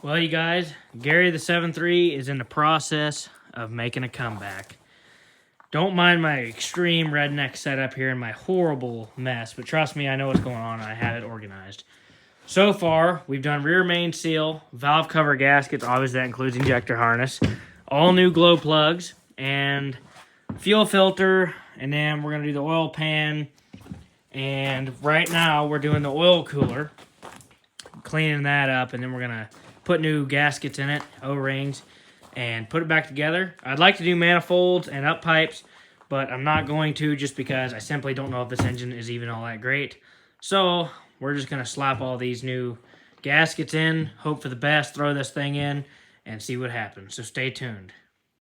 Well, you guys, Gary the 7.3 is in the process of making a comeback. Don't mind my extreme redneck setup here and my horrible mess, but trust me, I know what's going on and I have it organized. So far, we've done rear main seal, valve cover gaskets, obviously that includes injector harness, all new glow plugs, and fuel filter, and then we're going to do the oil pan, and right now we're doing the oil cooler, cleaning that up, and then we're going to put new gaskets in it, O-rings, and put it back together. I'd like to do manifolds and up pipes, but I'm not going to just because I simply don't know if this engine is even all that great. So we're just going to slap all these new gaskets in, hope for the best, throw this thing in, and see what happens. So stay tuned.